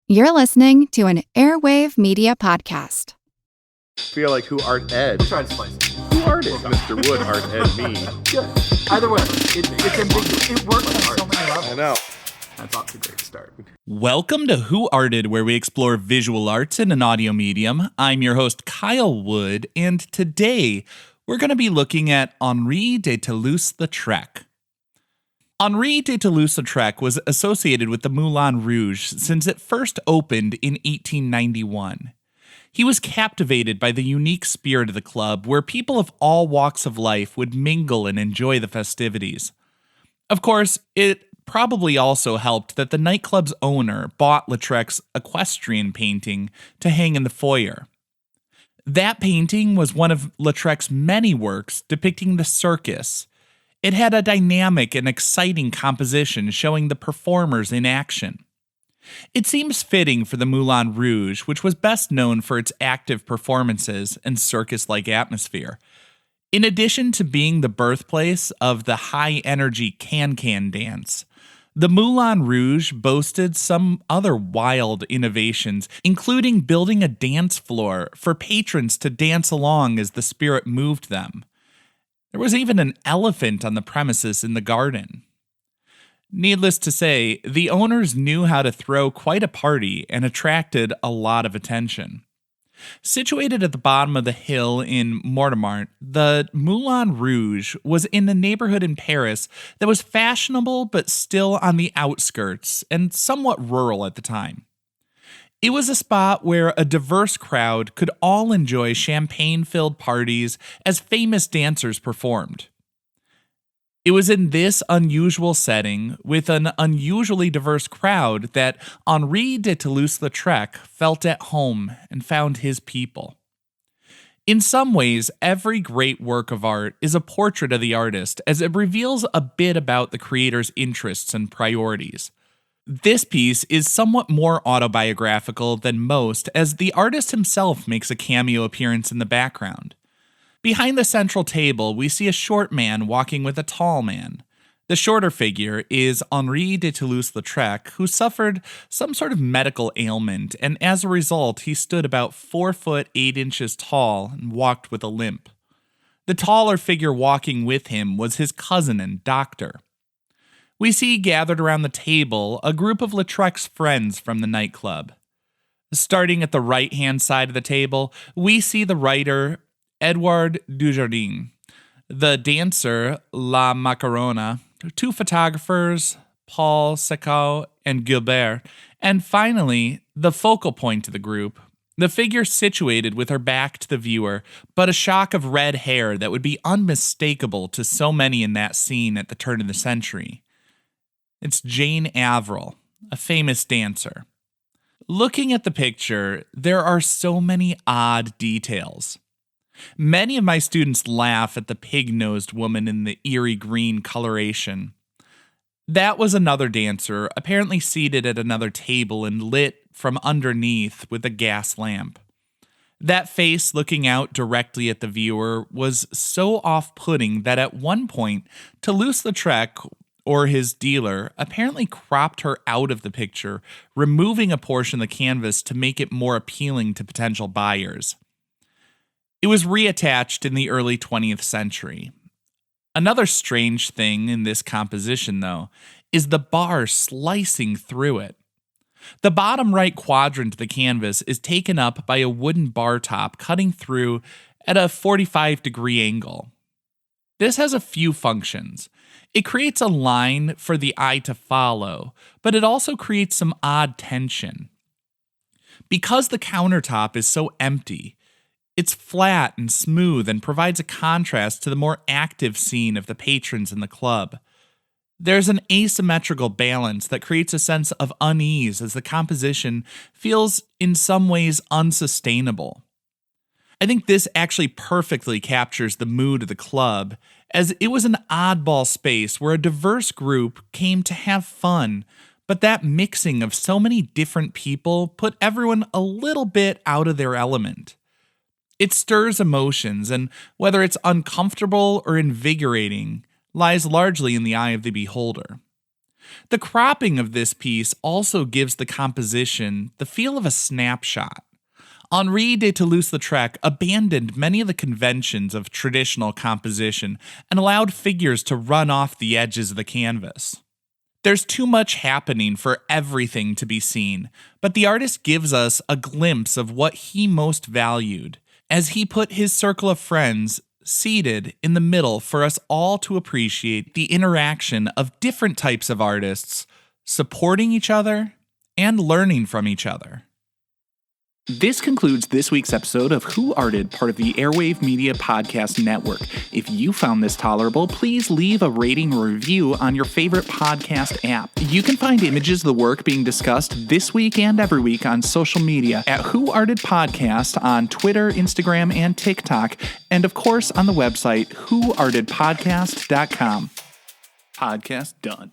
You're listening to an Airwave Media Podcast. Feel like who art Ed? We'll try to spice it. Who art Ed? Mr. Wood art Ed me. Good. Either way, it's ambiguous. It works on so many levels. I know. That's off to a great start. Welcome to Who Arted, where we explore visual arts in an audio medium. I'm your host, Kyle Wood, and today we're going to be looking at Henri de Toulouse Lautrec. Henri de Toulouse Lautrec was associated with the Moulin Rouge since it first opened in 1891. He was captivated by the unique spirit of the club, where people of all walks of life would mingle and enjoy the festivities. Of course, it probably also helped that the nightclub's owner bought Lautrec's Equestrian painting to hang in the foyer. That painting was one of Lautrec's many works depicting the circus. It had a dynamic and exciting composition showing the performers in action. It seems fitting for the Moulin Rouge, which was best known for its active performances and circus-like atmosphere. In addition to being the birthplace of the high-energy can-can dance, the Moulin Rouge boasted some other wild innovations, including building a dance floor for patrons to dance along as the spirit moved them. There was even an elephant on the premises in the garden. Needless to say, the owners knew how to throw quite a party and attracted a lot of attention. Situated at the bottom of the hill in Montmartre, the Moulin Rouge was in a neighborhood in Paris that was fashionable but still on the outskirts and somewhat rural at the time. It was a spot where a diverse crowd could all enjoy champagne-filled parties as famous dancers performed. It was in this unusual setting, with an unusually diverse crowd, that Henri de Toulouse Lautrec felt at home and found his people. In some ways, every great work of art is a portrait of the artist, as it reveals a bit about the creator's interests and priorities. This piece is somewhat more autobiographical than most, as the artist himself makes a cameo appearance in the background. Behind the central table, we see a short man walking with a tall man. The shorter figure is Henri de Toulouse Lautrec, who suffered some sort of medical ailment, and as a result, he stood about 4 foot 8 inches tall and walked with a limp. The taller figure walking with him was his cousin and doctor. We see gathered around the table a group of Lautrec's friends from the nightclub. Starting at the right-hand side of the table, we see the writer Edouard Dujardin, the dancer La Macarona, 2 photographers, Paul Secau and Gilbert, and finally, the focal point of the group, the figure situated with her back to the viewer, but a shock of red hair that would be unmistakable to so many in that scene at the turn of the century. It's Jane Avril, a famous dancer. Looking at the picture, there are so many odd details. Many of my students laugh at the pig-nosed woman in the eerie green coloration. That was another dancer, apparently seated at another table and lit from underneath with a gas lamp. That face looking out directly at the viewer was so off-putting that at one point, Toulouse-Lautrec, or his dealer, apparently cropped her out of the picture, removing a portion of the canvas to make it more appealing to potential buyers. It was reattached in the early 20th century. Another strange thing in this composition, though, is the bar slicing through it. The bottom right quadrant of the canvas is taken up by a wooden bar top cutting through at a 45-degree angle. This has a few functions. It creates a line for the eye to follow, but it also creates some odd tension. Because the countertop is so empty, it's flat and smooth and provides a contrast to the more active scene of the patrons in the club. There's an asymmetrical balance that creates a sense of unease as the composition feels in some ways unsustainable. I think this actually perfectly captures the mood of the club, as it was an oddball space where a diverse group came to have fun, but that mixing of so many different people put everyone a little bit out of their element. It stirs emotions, and whether it's uncomfortable or invigorating lies largely in the eye of the beholder. The cropping of this piece also gives the composition the feel of a snapshot. Henri de Toulouse Lautrec abandoned many of the conventions of traditional composition and allowed figures to run off the edges of the canvas. There's too much happening for everything to be seen, but the artist gives us a glimpse of what he most valued, as he put his circle of friends seated in the middle for us all to appreciate the interaction of different types of artists, supporting each other and learning from each other. This concludes this week's episode of Who Arted, part of the Airwave Media Podcast Network. If you found this tolerable, please leave a rating or review on your favorite podcast app. You can find images of the work being discussed this week and every week on social media at Who Arted Podcast on Twitter, Instagram, and TikTok, and of course on the website whoartedpodcast.com. Podcast done.